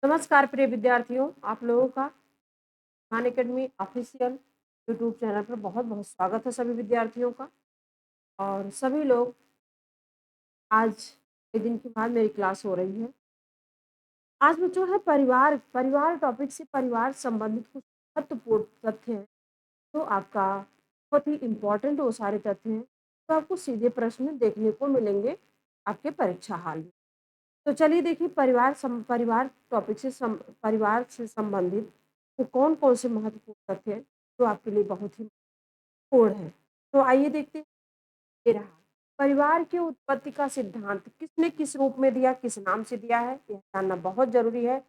नमस्कार प्रिय विद्यार्थियों, आप लोगों का Khan academy official YouTube channel पर बहुत बहुत स्वागत है सभी विद्यार्थियों का। और सभी लोग आज के दिन के बाद मेरी क्लास हो रही है। आज बच्चों है परिवार परिवार टॉपिक से परिवार संबंधित कुछ महत्वपूर्ण तथ्य हैं तो आपका बहुत ही इम्पोर्टेंट वो सारे तथ्य हैं, तो आपको सीधे प्रश्न देखने को मिलेंगे आपके परीक्षा हाल में। तो चलिए देखिए परिवार टॉपिक से परिवार से संबंधित तो कौन-कौन से महत्वपूर्ण तथ्य हैं जो आपके लिए बहुत ही महत्वपूर्ण है। तो आइए देखते हैं। ये रहा परिवार की उत्पत्ति का सिद्धांत किसने किस रूप में दिया, किस नाम से दिया है, यह जानना बहुत ज़रूरी है।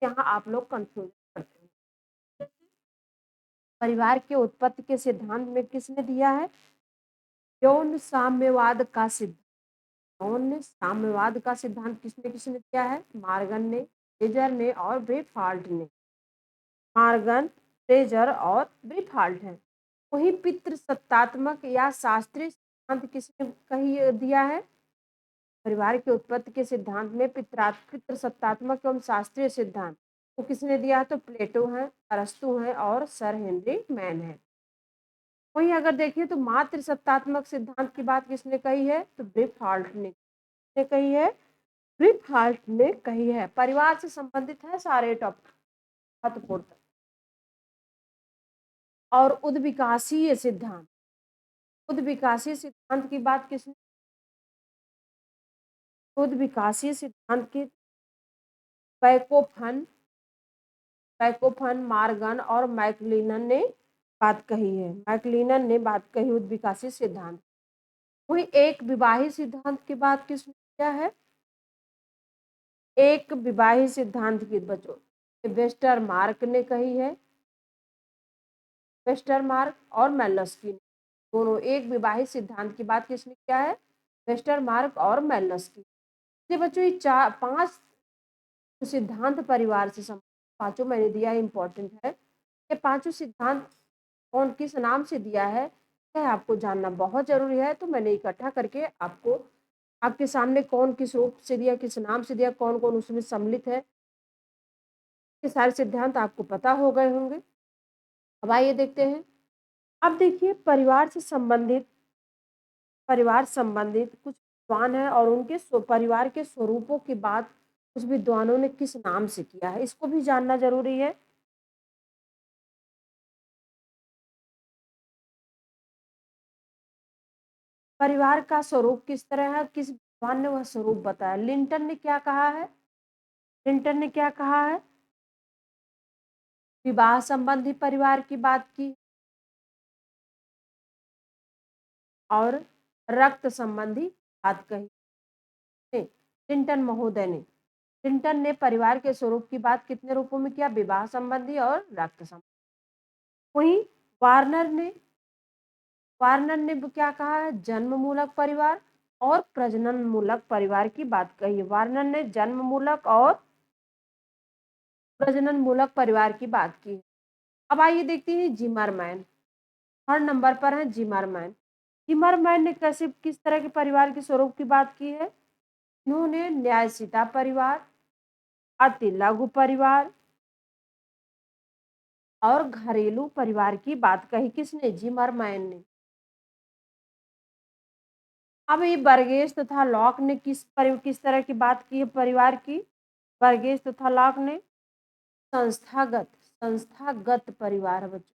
यहाँ आप लोग कन्फ्यूज़न करते हैं। परिवार के उत्पत्ति के सिद्धांत में किसने दिया है? यौन साम्यवाद का सिद्धांत। यौन साम्यवाद का सिद्धांत किसने किसने दिया है? मार्गन ने, हेजर ने और ब्रेफाल्ट ने। मार्गन, फ्रेजर और ब्रीफाल्ट हैं। वही पितृसत्तात्मक या शास्त्रीय सिद्धांत किसने कही दिया है? परिवार की उत्पत्ति के सिद्धांत में पितृसत्तात्मक एवं शास्त्रीय सिद्धांत वो किसने दिया है? तो प्लेटो है, अरस्तु है और सर हेनरी मैन है। वहीं अगर देखिए तो मातृसत्तात्मक सिद्धांत की बात किसने कही है? तो ब्रीफाल्ट ने कही है। ब्रीफाल्ट ने कही है। परिवार से संबंधित है सारे टॉपिक महत्वपूर्ण। और उद्विकासीय सिद्धांत, उद्विकासीय सिद्धांत की बात किसने? उद्विकासीय सिद्धांत की बैकोफन बैकोफन मार्गन और मैकलिनन ने बात कही है। मैकलिनन ने बात कही उद्विकासीय सिद्धांत। वही एक विवाही सिद्धांत की बात किसने किया है? एक विवाही सिद्धांत की बच्चों वेस्टर मार्क ने कही है। वेस्टर मार्क और मेल्लस्की ने दोनों एक विवाहित सिद्धांत की बात किसने किया है? वेस्टर मार्क और मेल्लस्की। ये बच्चों ये चार पांच सिद्धांत परिवार से संबंधित पांचों मैंने दिया है, इंपॉर्टेंट है। ये पांचों सिद्धांत कौन किस नाम से दिया है यह आपको जानना बहुत जरूरी है। तो मैंने इकट्ठा करके आपको आपके सामने कौन किस रूप से दिया, किस नाम से दिया, कौन कौन उसमें सम्मिलित है, ये सारे सिद्धांत आपको पता हो गए होंगे। अब आइए देखते हैं। अब देखिए परिवार संबंधित कुछ विद्वान है और उनके परिवार के स्वरूपों की बात कुछ विद्वानों ने किस नाम से किया है, इसको भी जानना जरूरी है। परिवार का स्वरूप किस तरह है, किस विद्वान ने वह स्वरूप बताया? लिंटन ने क्या कहा है? लिंटन ने क्या कहा है? विवाह संबंधी परिवार की बात की और रक्त संबंधी बात कही। लिंटन महोदय ने लिंटन ने परिवार के स्वरूप की बात कितने रूपों में किया? विवाह संबंधी और रक्त संबंधी। वहीं वार्नर ने वार्नर ने क्या कहा है? जन्म मूलक परिवार और प्रजनन मूलक परिवार की बात कही है। वार्नर ने जन्म मूलक और प्रजनन मूलक परिवार की बात की। अब आइए देखते हैं जिमरमैन। हर नंबर पर है जिमरमैन। जिमरमैन ने कैसे किस तरह के परिवार के स्वरूप की बात की है? इन्होंने न्यायशीता परिवार, अति लघु परिवार और घरेलू परिवार की बात कही। किसने? जिमरमैन ने। अब ये बर्गेस तथा लॉक ने किस तरह की बात की है परिवार की? बर्गेस तथा लॉक ने संस्थागत संस्थागत परिवार बच्चों,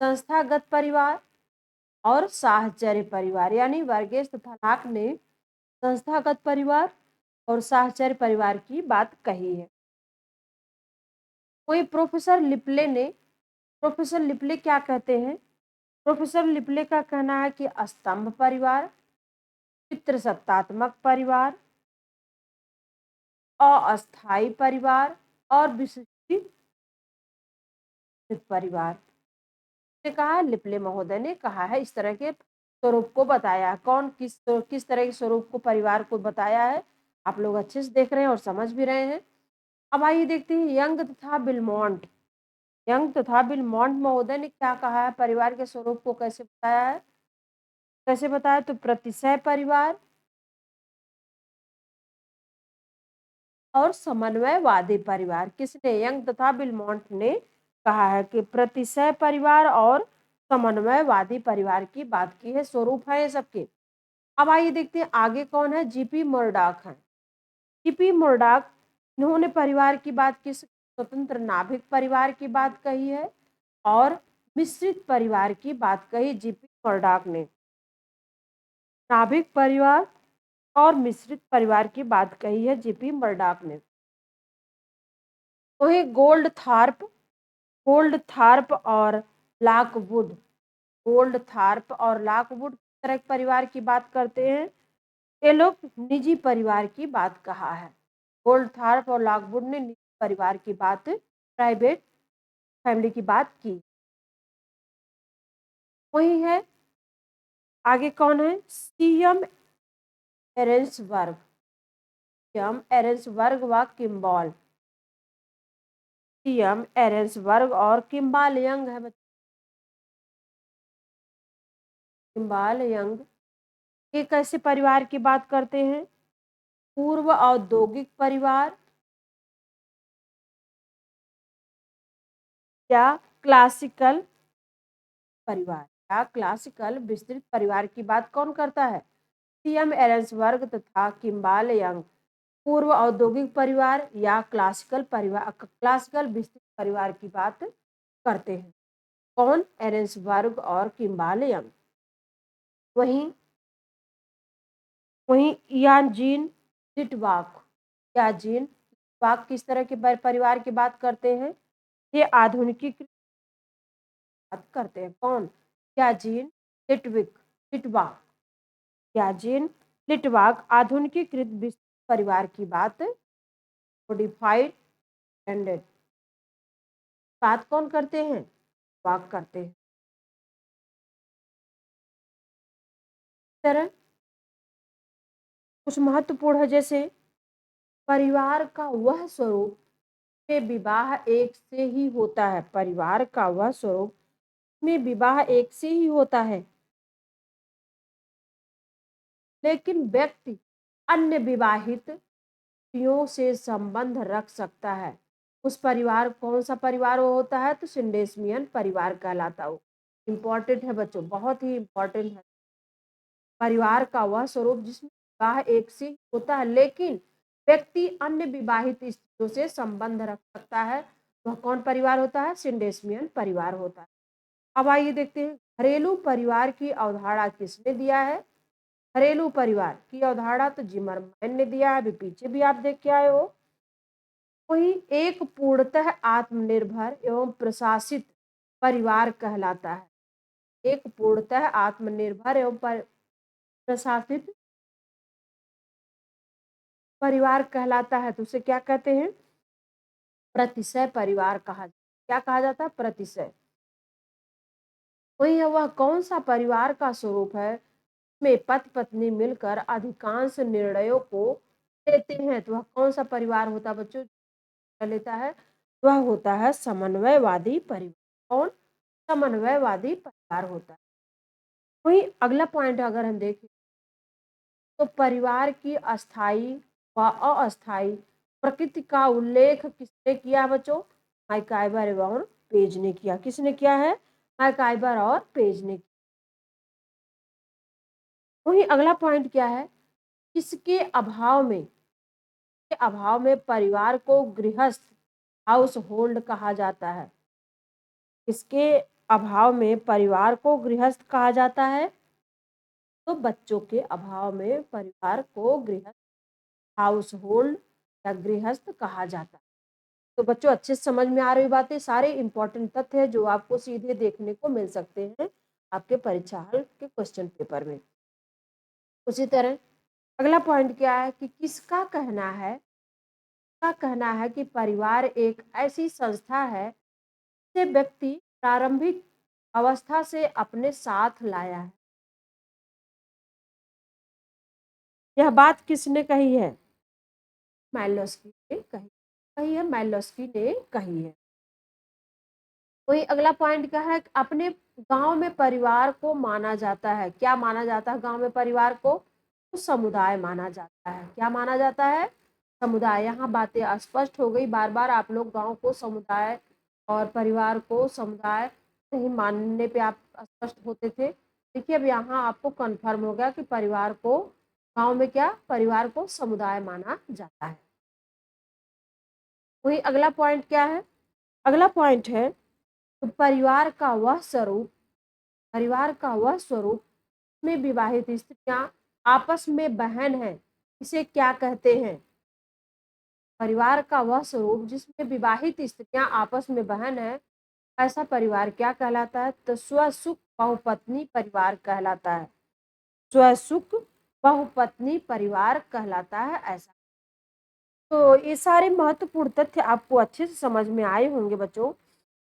संस्थागत परिवार और साहचर्य परिवार, यानी वर्गेस तथा लॉक ने संस्थागत परिवार और साहचर्य परिवार की बात कही है। कोई प्रोफेसर लिपले क्या कहते हैं? प्रोफेसर लिपले का कहना है कि स्तंभ परिवार, पितृसत्तात्मक परिवार, अस्थायी परिवार और विशिष्ट परिवार ने कहा, लिपले महोदय ने कहा है। इस तरह के स्वरूप को बताया। कौन किस तरह के स्वरूप को परिवार को बताया है? आप लोग अच्छे से देख रहे हैं और समझ भी रहे हैं। अब आइए देखते हैं यंग तथा बिलमोंट महोदय ने क्या कहा है? परिवार के स्वरूप को कैसे बताया है? कैसे बताया? तो प्रतिशय परिवार, और समन्वयवादी परिवार। किसने? यंग तथा बिलमोंट ने कहा है कि प्रतिशय परिवार और समन्वयवादी परिवार की बात की है। स्वरूप है ये सबके। अब आइए देखते हैं आगे कौन है। जीपी मुर्डॉक है। जीपी मुर्डॉक, इन्होंने परिवार की बात की, स्वतंत्र नाभिक परिवार की बात कही है और मिश्रित परिवार की बात कही जीपी मुर्डॉक ने। नाभिक परिवार और मिश्रित परिवार की बात कही है जीपी मुर्डॉक ने। वही गोल्ड थार्प और लॉकवुड, गोल्ड थार्प और लॉकवुड किस तरह के परिवार की बात करते हैं? ये लोग निजी परिवार की बात कहा है। गोल्ड थार्प और लॉकवुड ने निजी परिवार की बात, प्राइवेट फैमिली की बात की। वही है आगे कौन है? सीएम एरेंसबर्ग, सीएम एरेंसबर्ग व किम्बॉल, सीएम एरेंसबर्ग और किम्बाल यंग है। किम्बाल यंग ये कैसे परिवार की बात करते हैं? पूर्व औद्योगिक परिवार या क्लासिकल परिवार, या क्लासिकल विस्तृत परिवार की बात कौन करता है? सीएम एरेंसबर्ग तथा किम्बाल यंग। पूर्व औद्योगिक परिवार या क्लासिकल परिवार, क्लासिकल विस्तृत परिवार की बात करते हैं। कौन? एरेंसबर्ग और किम्बाल यंग। वहीं वहीं याजीन लिटवाक, याजीन लिटवाक किस तरह के परिवार की बात करते हैं? ये आधुनिकीकृत बात करते हैं। कौन? याजीन लिटवाक, याजीन लिटवाक आधुनिकीकृत विस्तृत परिवार की बात, मॉडिफाइड एक्सटेंडेड बात कौन करते हैं? वाक करते हैं। इस तरह कुछ महत्वपूर्ण है, जैसे परिवार का वह स्वरूप में विवाह एक से ही होता है। परिवार का वह स्वरूप में विवाह एक से ही होता है, लेकिन व्यक्ति अन्य विवाहित स्त्रियों से संबंध रख सकता है। उस परिवार, कौन सा परिवार वो होता है? तो सिंडेस्मियन परिवार कहलाता हो। इंपॉर्टेंट है बच्चों, बहुत ही इंपॉर्टेंट है। परिवार का वह स्वरूप जिसमें विवाह एक से ही होता है, लेकिन व्यक्ति अन्य विवाहित स्त्रियों से संबंध रख सकता है, वह कौन परिवार होता है? सिंडेस्मियन परिवार होता है। अब आइए देखते हैं घरेलू परिवार की अवधारणा किसने दिया है? घरेलू परिवार की अवधारणा तो जिमरमैन ने दिया है, अभी पीछे भी आप देख के आए हो। वही एक पूर्णतः आत्मनिर्भर एवं प्रशासित परिवार कहलाता है। एक पूर्णतः आत्मनिर्भर एवं प्रशासित परिवार कहलाता है। तो उसे क्या कहते हैं? प्रतिशय परिवार कहा, क्या कहा जाता है? प्रतिशय। वही है वह कौन सा परिवार का स्वरूप है में पति पत्नी मिलकर अधिकांश निर्णयों को लेते हैं? तो वह कौन सा परिवार होता है बच्चों? लेता है, वह होता है समन्वयवादी परिवार। कौन? समन्वयवादी परिवार होता है। वही अगला पॉइंट अगर हम देखें तो परिवार की अस्थाई व अस्थाई प्रकृति का उल्लेख किसने किया बच्चों? मैकाइबर और पेज ने किया। किसने किया है? मैकाइबर और पेज ने। वही अगला पॉइंट क्या है? किसके अभाव में परिवार को गृहस्थ हाउस होल्ड कहा जाता है? किसके अभाव में परिवार को गृहस्थ कहा जाता है? तो बच्चों के अभाव में परिवार को गृहस्थ हाउस होल्ड या गृहस्थ कहा जाता है। तो बच्चों अच्छे से समझ में आ रही बातें, सारे इंपॉर्टेंट तथ्य है जो आपको सीधे देखने को मिल सकते हैं आपके परीक्षा हल के क्वेश्चन पेपर में। उसी तरह अगला पॉइंट क्या है कि किसका कहना है कि परिवार एक ऐसी संस्था है जिसे व्यक्ति प्रारंभिक अवस्था से अपने साथ लाया है? यह बात किसने कही है? माइलोस्की ने कही है, माइलोस्की ने कही है। वही अगला पॉइंट क्या है? अपने गांव में परिवार को माना जाता है, क्या माना जाता है गांव में परिवार को? तो समुदाय माना जाता है। क्या माना जाता है? समुदाय। यहाँ बातें अस्पष्ट हो गई। बार बार आप लोग गांव को समुदाय और परिवार को समुदाय नहीं मानने पे आप अस्पष्ट होते थे। देखिए अब यहाँ आपको कन्फर्म हो गया कि परिवार को गांव में क्या, परिवार को समुदाय माना जाता है। वही अगला पॉइंट क्या है? अगला पॉइंट है तो परिवार का वह स्वरूप में विवाहित स्त्रियां आपस में बहन हैं, इसे क्या कहते हैं? परिवार का वह स्वरूप जिसमें विवाहित स्त्रियां आपस में बहन है, ऐसा परिवार क्या कहलाता है? तो स्वसुख बहुपत्नी परिवार कहलाता है। स्वसुख बहुपत्नी परिवार कहलाता है ऐसा। तो ये सारे महत्वपूर्ण तथ्य आपको अच्छे से समझ में आए होंगे बच्चों,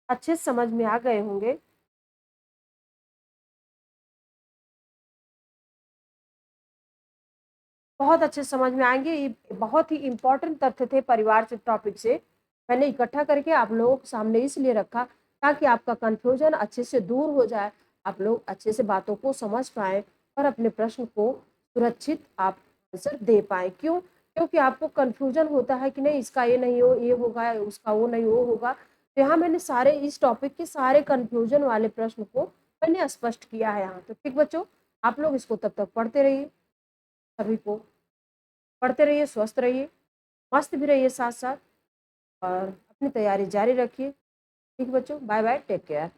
अच्छे से समझ में आ गए होंगे। बहुत अच्छे समझ में आएँगे। ये बहुत ही इम्पोर्टेंट तथ्य थे परिवार से टॉपिक से। मैंने इकट्ठा करके आप लोगों के सामने इसलिए रखा ताकि आपका कन्फ्यूज़न अच्छे से दूर हो जाए, आप लोग अच्छे से बातों को समझ पाएँ और अपने प्रश्न को सुरक्षित आप आंसर दे पाएँ। क्यों? क्योंकि आपको कन्फ्यूज़न होता है कि नहीं इसका ये नहीं हो ये होगा, उसका वो नहीं वो होगा। तो यहाँ मैंने सारे इस टॉपिक के सारे कन्फ्यूज़न वाले प्रश्न को मैंने स्पष्ट किया है यहाँ। तो ठीक बच्चों, आप लोग इसको तब तक पढ़ते रहिए। सभी को पढ़ते रहिए, स्वस्थ रहिए, मस्त भी रहिए साथ-साथ और अपनी तैयारी जारी रखिए। ठीक बच्चों, बाय बाय, टेक केयर।